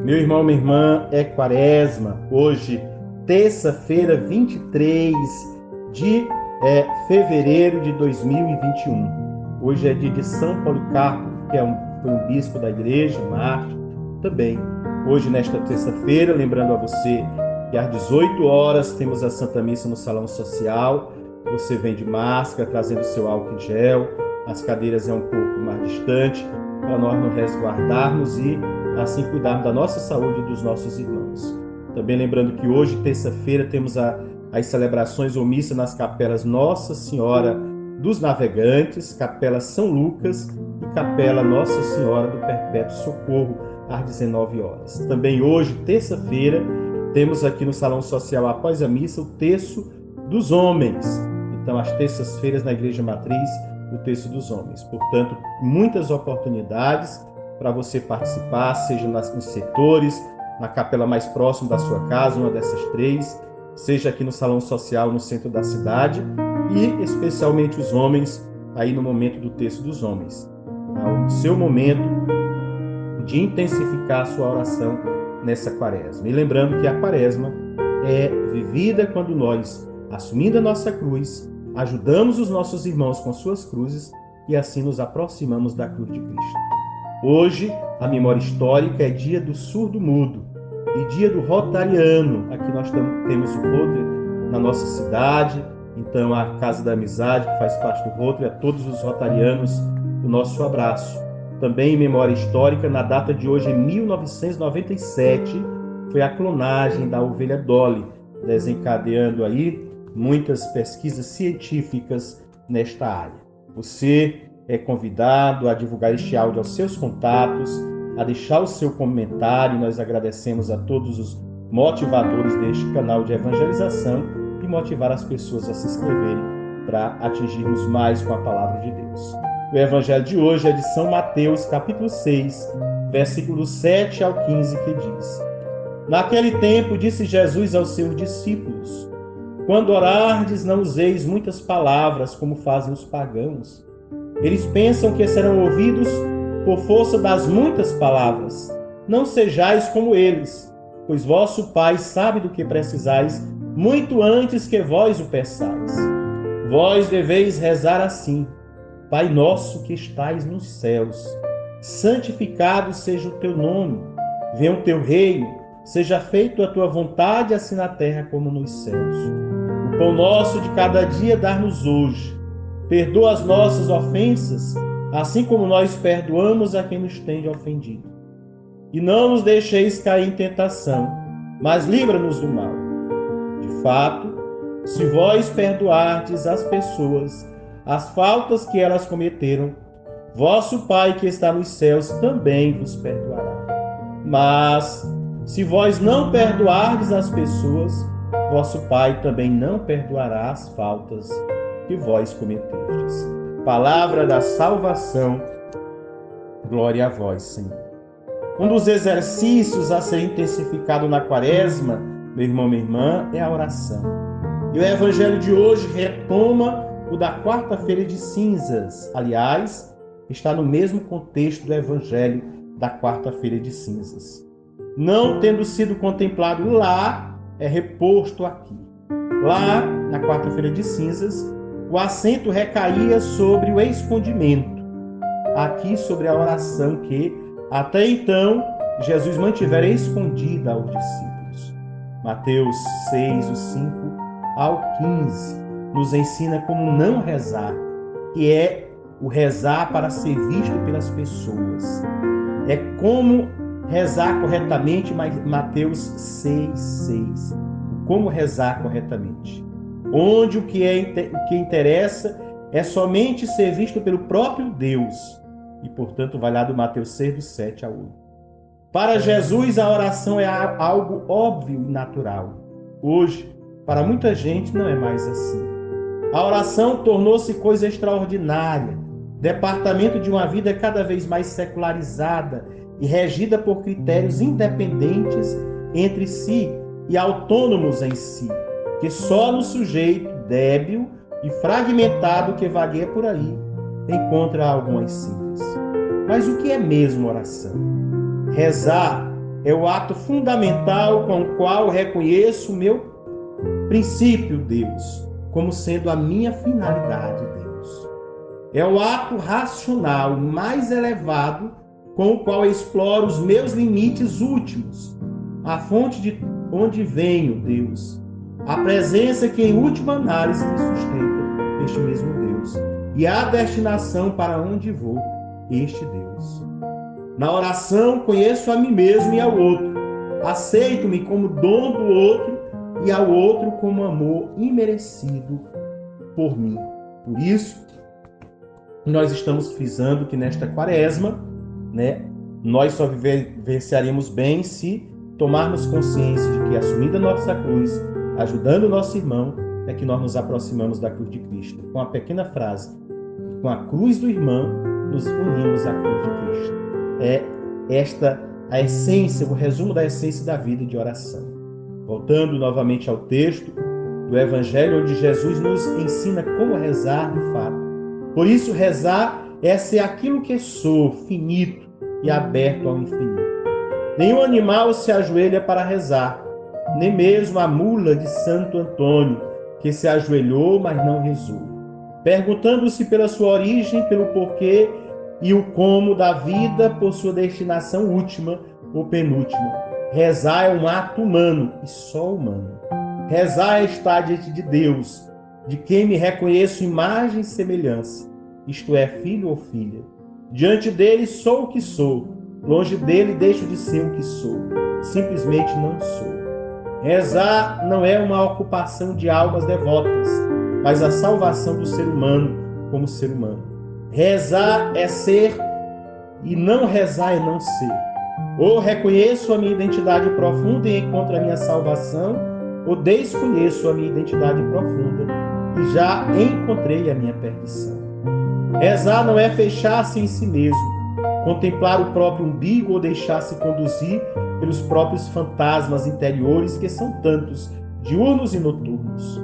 Meu irmão, minha irmã, é quaresma. Hoje, terça-feira, 23 de fevereiro de 2021. Hoje é dia de São Policarpo, que foi um bispo da igreja, mártir também. Hoje, nesta terça-feira, lembrando a você que às 18 horas temos a Santa Missa no Salão Social. Você vem de máscara, trazendo seu álcool em gel. As cadeiras é um pouco mais distante, para nós nos resguardarmos e assim cuidarmos da nossa saúde e dos nossos irmãos. Também lembrando que hoje, terça-feira, temos as celebrações ou missa nas capelas Nossa Senhora dos Navegantes, Capela São Lucas e Capela Nossa Senhora do Perpétuo Socorro, às 19 horas. Também hoje, terça-feira, temos aqui no Salão Social, após a missa, o Terço dos Homens. Então, às terças-feiras, na Igreja Matriz, o Terço dos Homens. Portanto, muitas oportunidades para você participar, seja nos setores, na capela mais próxima da sua casa, uma dessas três, seja aqui no Salão Social, no centro da cidade, e especialmente os homens, aí no momento do Terço dos Homens. O seu momento de intensificar a sua oração nessa quaresma. E lembrando que a quaresma é vivida quando nós, assumindo a nossa cruz, ajudamos os nossos irmãos com suas cruzes e assim nos aproximamos da cruz de Cristo. Hoje, a memória histórica é dia do surdo-mudo e dia do rotariano. Aqui nós temos o Rotary na nossa cidade, então a Casa da Amizade, que faz parte do Rotary, a todos os rotarianos, o nosso abraço. Também em memória histórica, na data de hoje, em 1997, foi a clonagem da ovelha Dolly, desencadeando aí muitas pesquisas científicas nesta área. Você é convidado a divulgar este áudio aos seus contatos, a deixar o seu comentário. Nós agradecemos a todos os motivadores deste canal de evangelização e motivar as pessoas a se inscreverem para atingirmos mais com a palavra de Deus. O evangelho de hoje é de São Mateus, capítulo 6, versículos 7 ao 15, que diz: Naquele tempo disse Jesus aos seus discípulos: Quando orardes, não useis muitas palavras, como fazem os pagãos. Eles pensam que serão ouvidos por força das muitas palavras. Não sejais como eles, pois vosso Pai sabe do que precisais, muito antes que vós o peçais. Vós deveis rezar assim: Pai nosso que estais nos céus, santificado seja o teu nome. Venha o teu reino, seja feita a tua vontade, assim na terra como nos céus. O pão nosso de cada dia dá-nos hoje. Perdoa as nossas ofensas, assim como nós perdoamos a quem nos tem ofendido. E não nos deixeis cair em tentação, mas livra-nos do mal. De fato, se vós perdoardes às pessoas as faltas que elas cometeram, vosso Pai que está nos céus também vos perdoará. Mas, se vós não perdoardes às pessoas, vosso Pai também não perdoará as faltas que vós cometerdes. Palavra da salvação, glória a vós, Senhor. Um dos exercícios a ser intensificado na quaresma, meu irmão, minha irmã, é a oração. E o evangelho de hoje retoma o da quarta-feira de cinzas. Aliás, está no mesmo contexto do evangelho da quarta-feira de cinzas. Não tendo sido contemplado lá, é reposto aqui. Lá, na quarta-feira de cinzas, o acento recaía sobre o escondimento. Aqui sobre a oração que, até então, Jesus mantivera escondida aos discípulos. Mateus 6, 5 ao 15, nos ensina como não rezar, que é o rezar para ser visto pelas pessoas. É como rezar corretamente, Mateus 6, 6. Como rezar corretamente. Onde o que interessa é somente ser visto pelo próprio Deus. E, portanto, vai lá do Mateus 6, do 7 ao 8. Para Jesus, a oração é algo óbvio e natural. Hoje, para muita gente, não é mais assim. A oração tornou-se coisa extraordinária, departamento de uma vida cada vez mais secularizada e regida por critérios independentes entre si e autônomos em si, que só no sujeito débil e fragmentado que vagueia por aí encontra algumas simples. Mas o que é mesmo oração? Rezar É o ato fundamental com o qual reconheço o meu princípio, Deus, como sendo a minha finalidade, Deus. É o ato racional mais elevado com o qual exploro os meus limites últimos, a fonte de onde venho, Deus, a presença que em última análise me sustenta, este mesmo Deus, e a destinação para onde vou, este Deus. Na oração conheço a mim mesmo e ao outro, aceito-me como dom do outro e ao outro como amor imerecido por mim. Por isso, nós estamos frisando que nesta quaresma, nós só vivenciaremos bem se tomarmos consciência de que, assumida nossa cruz, ajudando o nosso irmão, é que nós nos aproximamos da cruz de Cristo. Com a pequena frase, com a cruz do irmão, nos unimos à cruz de Cristo. É esta a essência, o resumo da essência da vida de oração. Voltando novamente ao texto do Evangelho, onde Jesus nos ensina como rezar de fato. Por isso, rezar é ser aquilo que sou, finito e aberto ao infinito. Nenhum animal se ajoelha para rezar, nem mesmo a mula de Santo Antônio, que se ajoelhou, mas não rezou, perguntando-se pela sua origem, pelo porquê e o como da vida por sua destinação última ou penúltima. Rezar é um ato humano e só humano. Rezar é estar diante de Deus, de quem me reconheço imagem e semelhança, isto é, filho ou filha. Diante dele sou o que sou, longe dele deixo de ser o que sou, simplesmente não sou. Rezar não é uma ocupação de almas devotas, mas a salvação do ser humano como ser humano. Rezar é ser e não rezar é não ser. Ou reconheço a minha identidade profunda e encontro a minha salvação, ou desconheço a minha identidade profunda e já encontrei a minha perdição. Rezar não é fechar-se em si mesmo, contemplar o próprio umbigo ou deixar-se conduzir pelos próprios fantasmas interiores, que são tantos, diurnos e noturnos.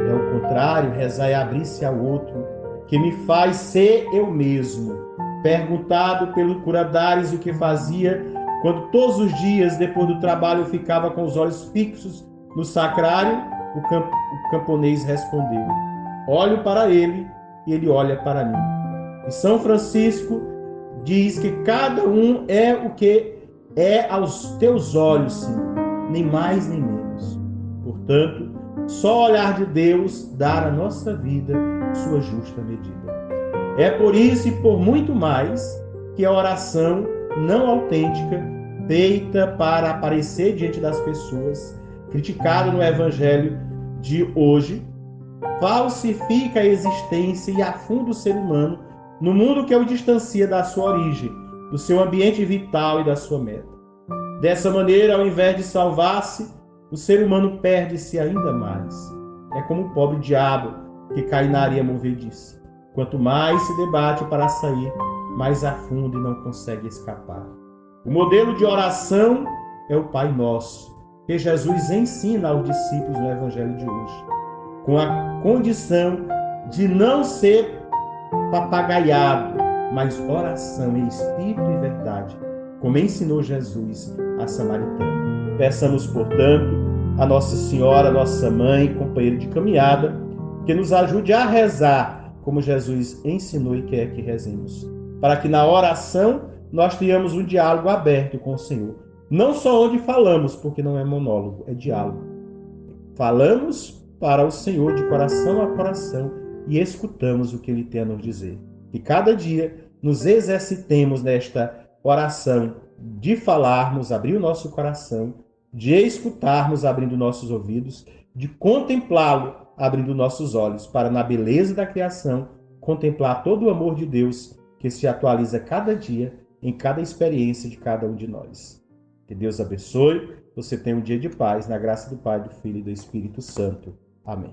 É o contrário, rezar é abrir-se ao outro, que me faz ser eu mesmo. Perguntado por Adares o que fazia, quando todos os dias, depois do trabalho, eu ficava com os olhos fixos no sacrário, o camponês respondeu: olho para ele e ele olha para mim. E São Francisco diz que cada um é o que é aos teus olhos, Senhor, nem mais nem menos. Portanto, só olhar de Deus dar à nossa vida sua justa medida. É por isso e por muito mais que a oração não autêntica, feita para aparecer diante das pessoas, criticada no Evangelho de hoje, falsifica a existência e afunda o ser humano no mundo que o distancia da sua origem, do seu ambiente vital e da sua meta. Dessa maneira, ao invés de salvar-se, o ser humano perde-se ainda mais. É como o pobre diabo que cai na areia movediça. Quanto mais se debate para sair, mais afunda e não consegue escapar. O modelo de oração é o Pai Nosso, que Jesus ensina aos discípulos no Evangelho de hoje, com a condição de não ser papagaiado, mas oração em espírito e verdade, como ensinou Jesus a Samaritana. Peçamos, portanto, a Nossa Senhora, nossa mãe, companheira de caminhada, que nos ajude a rezar como Jesus ensinou e quer que rezemos, para que na oração nós tenhamos um diálogo aberto com o Senhor. Não só onde falamos, porque não é monólogo, é diálogo. Falamos para o Senhor de coração a coração e escutamos o que Ele tem a nos dizer. Que cada dia nos exercitemos nesta oração de falarmos, abrir o nosso coração, de escutarmos, abrindo nossos ouvidos, de contemplá-lo, abrindo nossos olhos, para na beleza da criação contemplar todo o amor de Deus que se atualiza cada dia em cada experiência de cada um de nós. Que Deus abençoe, você tenha um dia de paz, na graça do Pai, do Filho e do Espírito Santo. Amém.